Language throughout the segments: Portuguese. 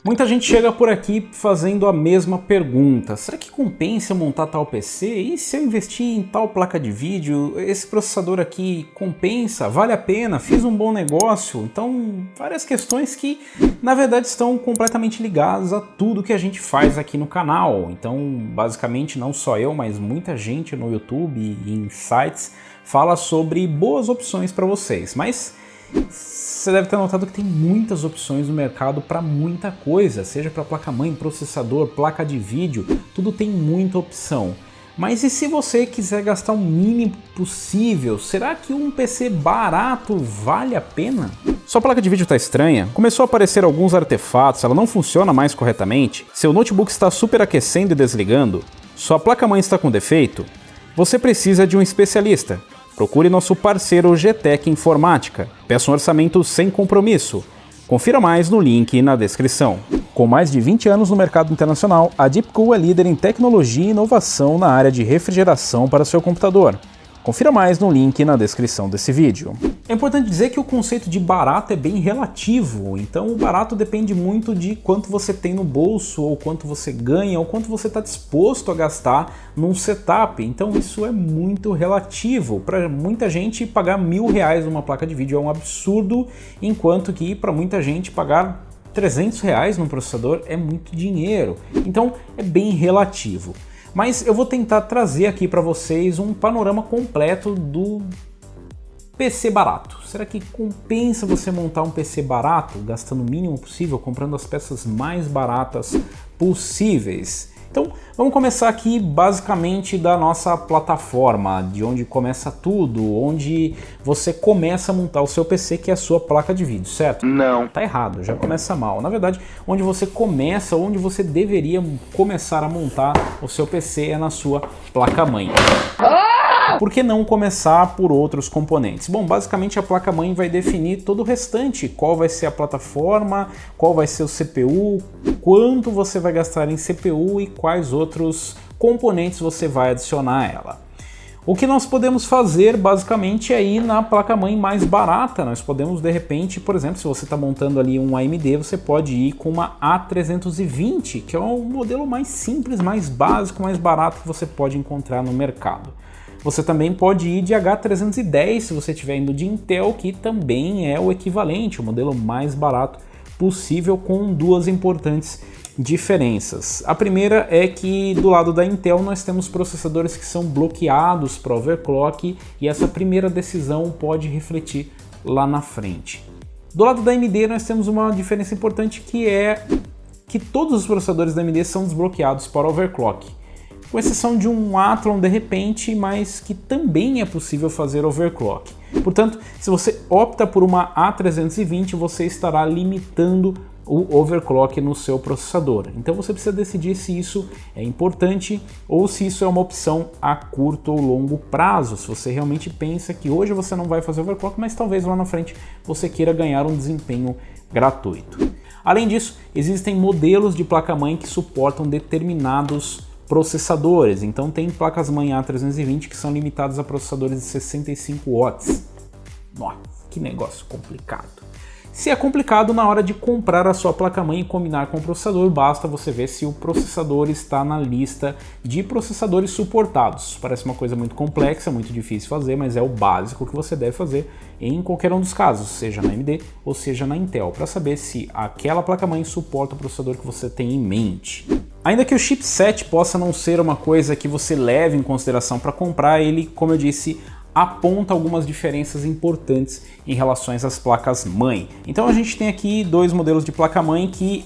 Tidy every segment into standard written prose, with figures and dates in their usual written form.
Muita gente chega por aqui fazendo a mesma pergunta: será que compensa montar tal PC? E se eu investir em tal placa de vídeo, esse processador aqui compensa? Vale a pena? Fiz um bom negócio? Então, várias questões que na verdade estão completamente ligadas a tudo que a gente faz aqui no canal. Então, basicamente, não só eu, mas muita gente no YouTube e em sites fala sobre boas opções para vocês. Mas você deve ter notado que tem muitas opções no mercado para muita coisa, seja para placa-mãe, processador, placa de vídeo, tudo tem muita opção. Mas e se você quiser gastar o mínimo possível, será que um PC barato vale a pena? Sua placa de vídeo está estranha? Começou a aparecer alguns artefatos, ela não funciona mais corretamente? Seu notebook está superaquecendo e desligando? Sua placa-mãe está com defeito? Você precisa de um especialista. Procure nosso parceiro GTEC Informática. Peça um orçamento sem compromisso. Confira mais no link na descrição. Com mais de 20 anos no mercado internacional, a Deepcool é líder em tecnologia e inovação na área de refrigeração para seu computador. Confira mais no link na descrição desse vídeo. É importante dizer que o conceito de barato é bem relativo, então o barato depende muito de quanto você tem no bolso, ou quanto você ganha, ou quanto você está disposto a gastar num setup. Então isso é muito relativo. Para muita gente, pagar R$1.000 numa placa de vídeo é um absurdo, enquanto que para muita gente pagar R$300 num processador é muito dinheiro. Então é bem relativo. Mas eu vou tentar trazer aqui para vocês um panorama completo do PC barato. Será que compensa você montar um PC barato, gastando o mínimo possível, comprando as peças mais baratas possíveis? Então vamos começar aqui basicamente da nossa plataforma, de onde começa tudo, onde você começa a montar o seu PC, que é a sua placa de vídeo, certo? Não. Tá errado, já começa mal. Na verdade, onde você começa, onde você deveria começar a montar o seu PC é na sua placa-mãe. Por que não começar por outros componentes? Bom, basicamente a placa-mãe vai definir todo o restante, qual vai ser a plataforma, qual vai ser o CPU, quanto você vai gastar em CPU e quais outros componentes você vai adicionar a ela. O que nós podemos fazer basicamente é ir na placa-mãe mais barata. Nós podemos de repente, por exemplo, se você está montando ali um AMD, você pode ir com uma A320, que é o modelo mais simples, mais básico, mais barato que você pode encontrar no mercado. Você também pode ir de H310 se você estiver indo de Intel, que também é o equivalente, o modelo mais barato possível, com duas importantes diferenças. A primeira é que do lado da Intel nós temos processadores que são bloqueados para overclock e essa primeira decisão pode refletir lá na frente. Do lado da AMD nós temos uma diferença importante, que é que todos os processadores da AMD são desbloqueados para overclock, com exceção de um Athlon de repente, mas que também é possível fazer overclock. Portanto, se você opta por uma A320, você estará limitando o overclock no seu processador. Então você precisa decidir se isso é importante ou se isso é uma opção a curto ou longo prazo. Se você realmente pensa que hoje você não vai fazer overclock, mas talvez lá na frente você queira ganhar um desempenho gratuito. Além disso, existem modelos de placa-mãe que suportam determinados processadores. Então tem placas-mãe A320 que são limitadas a processadores de 65 watts. Nossa, que negócio complicado. Se é complicado, na hora de comprar a sua placa-mãe e combinar com o processador, basta você ver se o processador está na lista de processadores suportados. Parece uma coisa muito complexa, muito difícil de fazer, mas é o básico que você deve fazer em qualquer um dos casos, seja na AMD ou seja na Intel, para saber se aquela placa-mãe suporta o processador que você tem em mente. Ainda que o chipset possa não ser uma coisa que você leve em consideração para comprar, ele, como eu disse, aponta algumas diferenças importantes em relação às placas-mãe. Então a gente tem aqui dois modelos de placa-mãe que,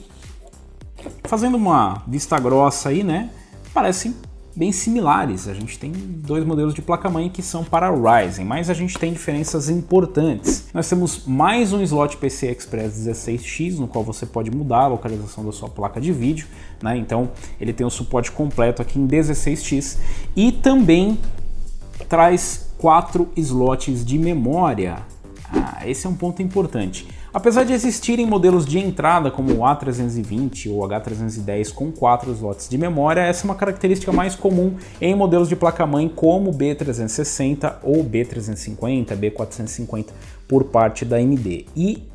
fazendo uma vista grossa aí, né, parecem bem similares. A gente tem dois modelos de placa-mãe que são para Ryzen, mas a gente tem diferenças importantes. Nós temos mais um slot PCI Express 16X, no qual você pode mudar a localização da sua placa de vídeo, né? Então ele tem o suporte completo aqui em 16X e também traz 4 slots de memória. Esse é um ponto importante. Apesar de existirem modelos de entrada como o A320 ou H310 com 4 slots de memória, essa é uma característica mais comum em modelos de placa-mãe como o B360 ou B350, B450 por parte da AMD. E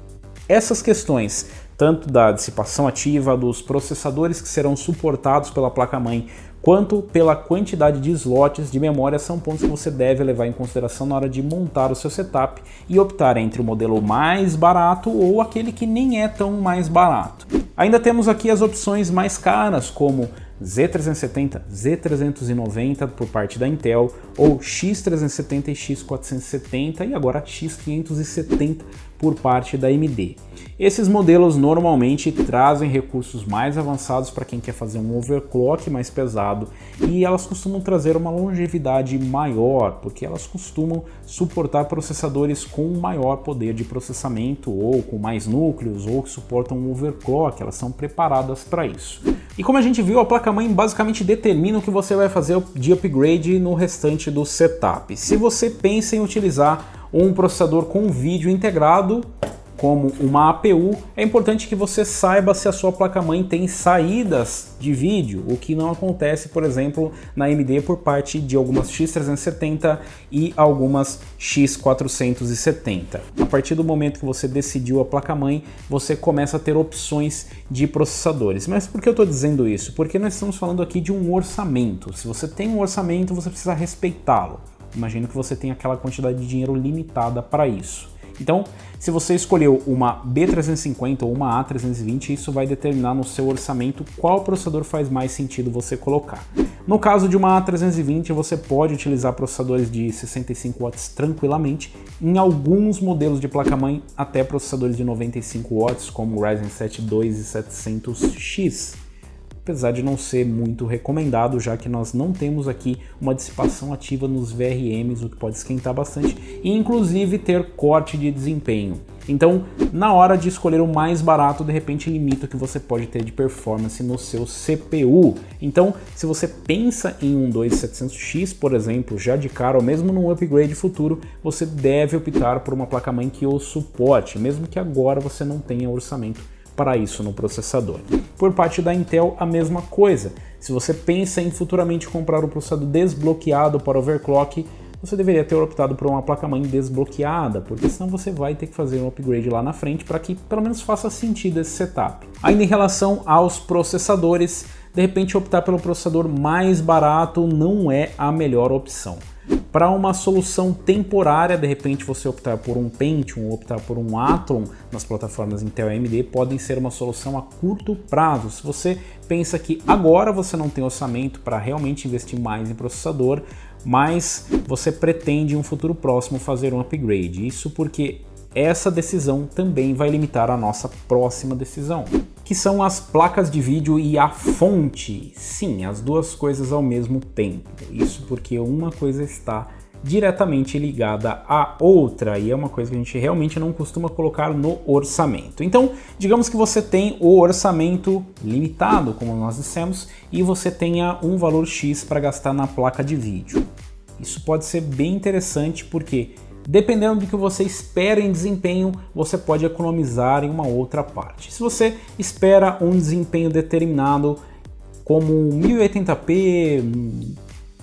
essas questões, tanto da dissipação ativa, dos processadores que serão suportados pela placa-mãe, quanto pela quantidade de slots de memória, são pontos que você deve levar em consideração na hora de montar o seu setup e optar entre o modelo mais barato ou aquele que nem é tão mais barato. Ainda temos aqui as opções mais caras, como Z370, Z390 por parte da Intel, ou X370 e X470 e agora X570 por parte da AMD. Esses modelos normalmente trazem recursos mais avançados para quem quer fazer um overclock mais pesado e elas costumam trazer uma longevidade maior, porque elas costumam suportar processadores com maior poder de processamento ou com mais núcleos ou que suportam um overclock, elas são preparadas para isso. E como a gente viu, a placa-mãe basicamente determina o que você vai fazer de upgrade no restante do setup. Se você pensa em utilizar um processador com vídeo integrado, como uma APU, é importante que você saiba se a sua placa-mãe tem saídas de vídeo, o que não acontece, por exemplo, na AMD por parte de algumas X370 e algumas X470. A partir do momento que você decidiu a placa-mãe, você começa a ter opções de processadores. Mas por que eu estou dizendo isso? Porque nós estamos falando aqui de um orçamento. Se você tem um orçamento, você precisa respeitá-lo. Imagino que você tem aquela quantidade de dinheiro limitada para isso. Então, se você escolheu uma B350 ou uma A320, isso vai determinar no seu orçamento qual processador faz mais sentido você colocar. No caso de uma A320, você pode utilizar processadores de 65 watts tranquilamente, em alguns modelos de placa-mãe até processadores de 95 watts, como o Ryzen 7 2700X. Apesar de não ser muito recomendado, já que nós não temos aqui uma dissipação ativa nos VRMs, o que pode esquentar bastante, e inclusive ter corte de desempenho. Então, na hora de escolher o mais barato, de repente limita o que você pode ter de performance no seu CPU. Então, se você pensa em um 2700X, por exemplo, já de cara, ou mesmo num upgrade futuro, você deve optar por uma placa-mãe que o suporte, mesmo que agora você não tenha orçamento para isso no processador. Por parte da Intel, a mesma coisa. Se você pensa em futuramente comprar um processador desbloqueado para overclock, você deveria ter optado por uma placa-mãe desbloqueada, porque senão você vai ter que fazer um upgrade lá na frente para que pelo menos faça sentido esse setup. Ainda em relação aos processadores, de repente optar pelo processador mais barato não é a melhor opção. Para uma solução temporária, de repente você optar por um Pentium ou optar por um Athlon nas plataformas Intel e AMD podem ser uma solução a curto prazo. Se você pensa que agora você não tem orçamento para realmente investir mais em processador, mas você pretende em um futuro próximo fazer um upgrade. Isso porque essa decisão também vai limitar a nossa próxima decisão, que são as placas de vídeo e a fonte. Sim, as duas coisas ao mesmo tempo. Isso porque uma coisa está diretamente ligada à outra e é uma coisa que a gente realmente não costuma colocar no orçamento. Então, digamos que você tem o orçamento limitado, como nós dissemos, e você tenha um valor X para gastar na placa de vídeo. Isso pode ser bem interessante porque, dependendo do que você espera em desempenho, você pode economizar em uma outra parte. Se você espera um desempenho determinado como 1080p,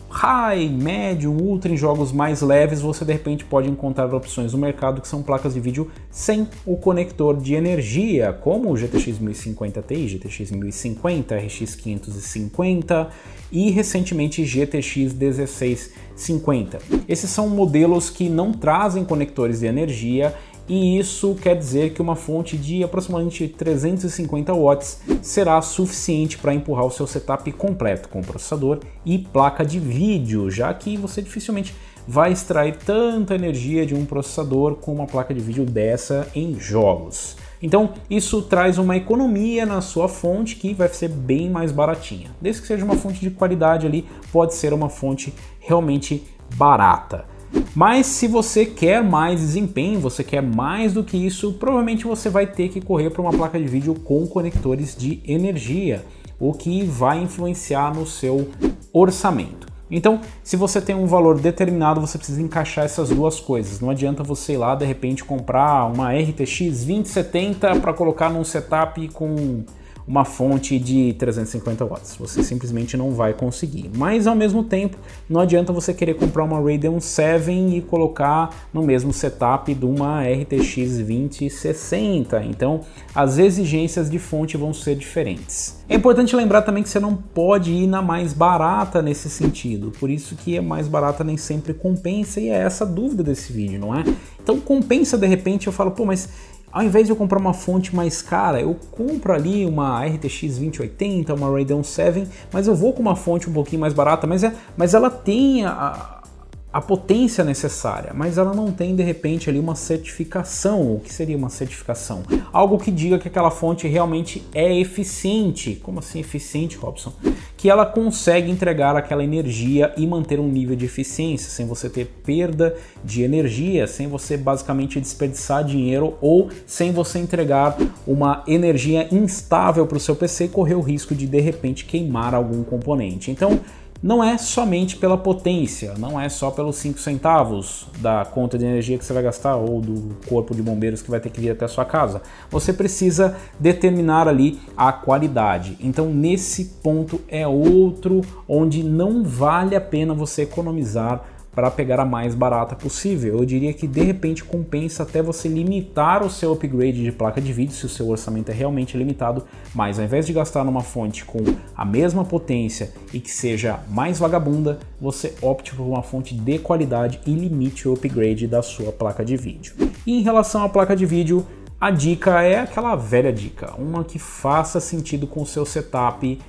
high, médio, ultra em jogos mais leves, você de repente pode encontrar opções no mercado que são placas de vídeo sem o conector de energia, como o GTX 1050 Ti, GTX 1050, RX 550 e recentemente GTX 1650. Esses são modelos que não trazem conectores de energia e isso quer dizer que uma fonte de aproximadamente 350 watts será suficiente para empurrar o seu setup completo com processador e placa de vídeo, já que você dificilmente vai extrair tanta energia de um processador com uma placa de vídeo dessa em jogos. Então isso traz uma economia na sua fonte que vai ser bem mais baratinha. Desde que seja uma fonte de qualidade ali, pode ser uma fonte realmente barata. Mas se você quer mais desempenho, você quer mais do que isso, provavelmente você vai ter que correr para uma placa de vídeo com conectores de energia, o que vai influenciar no seu orçamento. Então, se você tem um valor determinado, você precisa encaixar essas duas coisas. Não adianta você ir lá, de repente, comprar uma RTX 2070 para colocar num setup com uma fonte de 350 watts. Você simplesmente não vai conseguir. Mas ao mesmo tempo, não adianta você querer comprar uma Radeon 7 e colocar no mesmo setup de uma RTX 2060. Então, as exigências de fonte vão ser diferentes. É importante lembrar também que você não pode ir na mais barata nesse sentido. Por isso que a mais barata nem sempre compensa, e é essa a dúvida desse vídeo, não é? Então compensa, de repente eu falo, pô, mas ao invés de eu comprar uma fonte mais cara, eu compro ali uma RTX 2080, uma Radeon 7, mas eu vou com uma fonte um pouquinho mais barata, mas ela tem a potência necessária, mas ela não tem de repente ali uma certificação. O que seria uma certificação? Algo que diga que aquela fonte realmente é eficiente. Como assim eficiente, Robson? Que ela consegue entregar aquela energia e manter um nível de eficiência, sem você ter perda de energia, sem você basicamente desperdiçar dinheiro ou sem você entregar uma energia instável para o seu PC e correr o risco de repente queimar algum componente. Então, não é somente pela potência, não é só pelos 5 centavos da conta de energia que você vai gastar ou do corpo de bombeiros que vai ter que vir até a sua casa. Você precisa determinar ali a qualidade. Então nesse ponto é outro onde não vale a pena você economizar para pegar a mais barata possível. Eu diria que de repente compensa até você limitar o seu upgrade de placa de vídeo, se o seu orçamento é realmente limitado, mas ao invés de gastar numa fonte com a mesma potência e que seja mais vagabunda, você opte por uma fonte de qualidade e limite o upgrade da sua placa de vídeo. E em relação à placa de vídeo, a dica é aquela velha dica, uma que faça sentido com o seu setup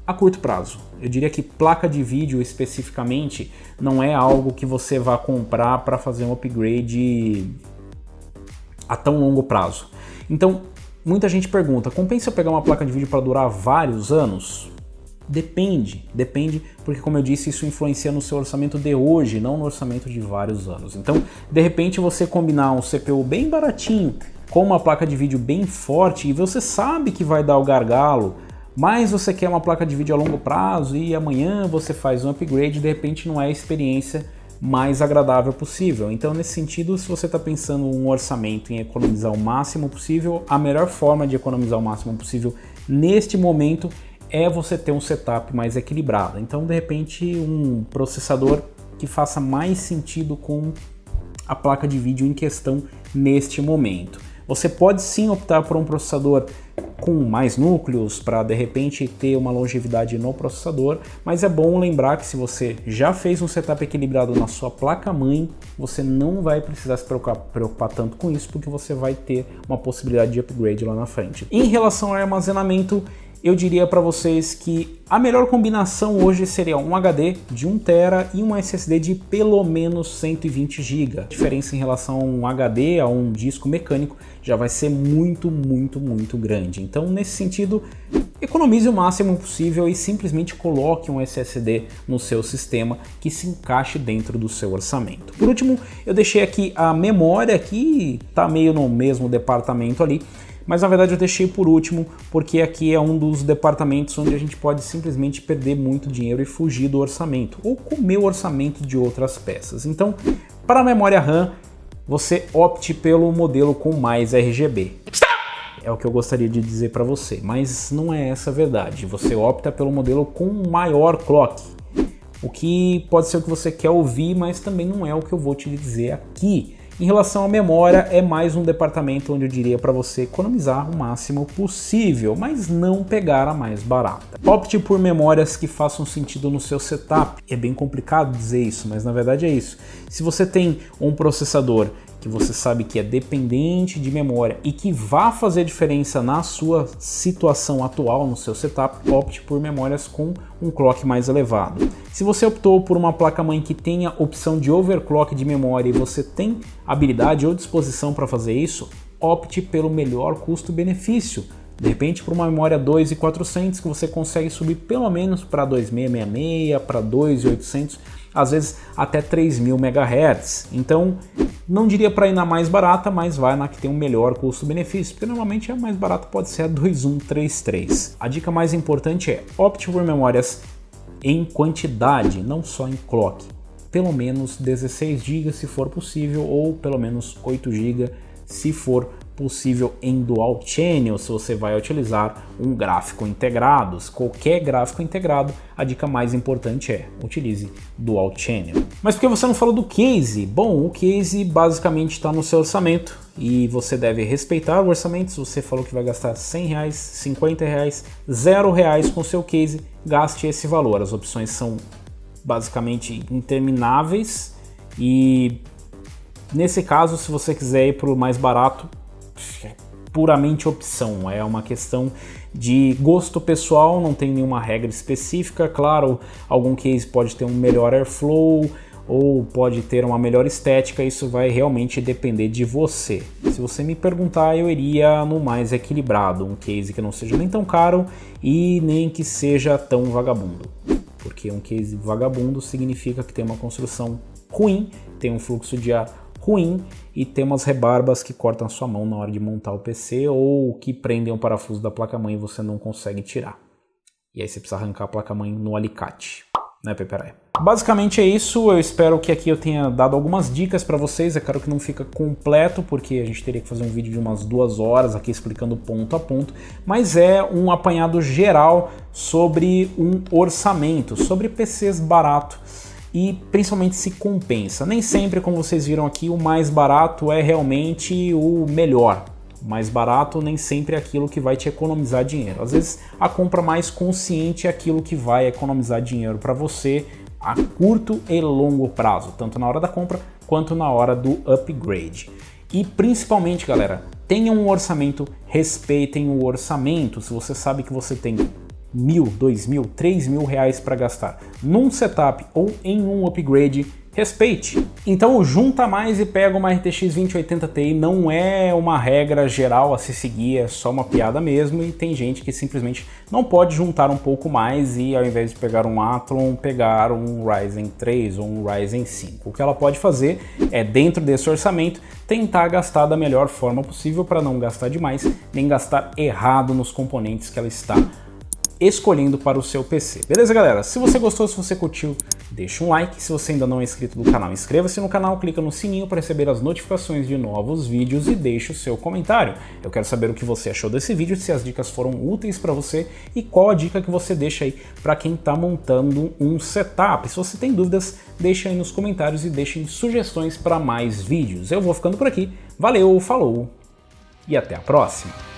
a curto prazo. Eu diria que placa de vídeo especificamente não é algo que você vá comprar para fazer um upgrade a tão longo prazo. Então, muita gente pergunta, compensa eu pegar uma placa de vídeo para durar vários anos? Depende, porque como eu disse, isso influencia no seu orçamento de hoje, não no orçamento de vários anos. Então, de repente você combinar um CPU bem baratinho com uma placa de vídeo bem forte e você sabe que vai dar o gargalo, mas você quer uma placa de vídeo a longo prazo e amanhã você faz um upgrade, de repente não é a experiência mais agradável possível. Então nesse sentido, se você está pensando um orçamento em economizar o máximo possível, a melhor forma de economizar o máximo possível neste momento é você ter um setup mais equilibrado. Então de repente um processador que faça mais sentido com a placa de vídeo em questão neste momento. Você pode sim optar por um processador com mais núcleos para de repente ter uma longevidade no processador, mas é bom lembrar que se você já fez um setup equilibrado na sua placa-mãe, você não vai precisar se preocupar tanto com isso, porque você vai ter uma possibilidade de upgrade lá na frente. Em relação ao armazenamento, eu diria para vocês que a melhor combinação hoje seria um HD de 1 TB e um SSD de pelo menos 120 GB. A diferença em relação a um HD, a um disco mecânico, já vai ser muito grande. Então, nesse sentido, economize o máximo possível e simplesmente coloque um SSD no seu sistema que se encaixe dentro do seu orçamento. Por último, eu deixei aqui a memória, que está meio no mesmo departamento ali, mas na verdade eu deixei por último porque aqui é um dos departamentos onde a gente pode simplesmente perder muito dinheiro e fugir do orçamento, ou comer o orçamento de outras peças. Então, para a memória RAM, você opte pelo modelo com mais RGB. É o que eu gostaria de dizer para você, mas não é essa a verdade. Você opta pelo modelo com maior clock, o que pode ser o que você quer ouvir, mas também não é o que eu vou te dizer aqui. Em relação à memória, é mais um departamento onde eu diria para você economizar o máximo possível, mas não pegar a mais barata. Opte por memórias que façam sentido no seu setup. É bem complicado dizer isso, mas na verdade é isso. Se você tem um processador que você sabe que é dependente de memória e que vai fazer diferença na sua situação atual, no seu setup, opte por memórias com um clock mais elevado. Se você optou por uma placa-mãe que tenha opção de overclock de memória e você tem habilidade ou disposição para fazer isso, opte pelo melhor custo-benefício. De repente, por uma memória 2400 que você consegue subir pelo menos para 2666, para 2800, às vezes até 3000 MHz. Então, não diria para ir na mais barata, mas vai na que tem um melhor custo-benefício, porque normalmente a mais barata pode ser a 2133. A dica mais importante é opte por memórias em quantidade, não só em clock. Pelo menos 16 GB se for possível, ou pelo menos 8 GB se for possível em Dual Channel se você vai utilizar um gráfico integrado. Qualquer gráfico integrado, a dica mais importante é utilize Dual Channel. Mas por que você não falou do case? Bom, o case basicamente está no seu orçamento e você deve respeitar o orçamento. Se você falou que vai gastar R$100, R$50, R$0 com o seu case, gaste esse valor. As opções são basicamente intermináveis e nesse caso, se você quiser ir para o mais barato, é puramente opção, é uma questão de gosto pessoal, não tem nenhuma regra específica. Claro, algum case pode ter um melhor airflow ou pode ter uma melhor estética, isso vai realmente depender de você. Se você me perguntar, eu iria no mais equilibrado, um case que não seja nem tão caro e nem que seja tão vagabundo, porque um case vagabundo significa que tem uma construção ruim, tem um fluxo de ar ruim e tem umas rebarbas que cortam a sua mão na hora de montar o PC ou que prendem o parafuso da placa-mãe e você não consegue tirar. E aí você precisa arrancar a placa-mãe no alicate, né, Peperaia? Basicamente é isso, eu espero que aqui eu tenha dado algumas dicas para vocês. É claro que não fica completo, porque a gente teria que fazer um vídeo de umas 2 horas aqui explicando ponto a ponto, mas é um apanhado geral sobre um orçamento, sobre PCs barato e principalmente se compensa. Nem sempre, como vocês viram aqui, o mais barato é realmente o melhor. O mais barato nem sempre é aquilo que vai te economizar dinheiro. Às vezes a compra mais consciente é aquilo que vai economizar dinheiro para você a curto e longo prazo, tanto na hora da compra quanto na hora do upgrade. E principalmente, galera, tenham um orçamento, respeitem o orçamento. Se você sabe que você tem R$1.000, R$2.000, R$3.000 para gastar num setup ou em um upgrade, respeite. Então junta mais e pega uma RTX 2080 Ti, não é uma regra geral a se seguir, é só uma piada mesmo, e tem gente que simplesmente não pode juntar um pouco mais e ao invés de pegar um Athlon, pegar um Ryzen 3 ou um Ryzen 5. O que ela pode fazer é, dentro desse orçamento, tentar gastar da melhor forma possível para não gastar demais, nem gastar errado nos componentes que ela está escolhendo para o seu PC. Beleza, galera? Se você gostou, se você curtiu, deixa um like. Se você ainda não é inscrito no canal, inscreva-se no canal, clica no sininho para receber as notificações de novos vídeos e deixe o seu comentário. Eu quero saber o que você achou desse vídeo, se as dicas foram úteis para você e qual a dica que você deixa aí para quem está montando um setup. Se você tem dúvidas, deixa aí nos comentários e deixem sugestões para mais vídeos. Eu vou ficando por aqui. Valeu, falou e até a próxima!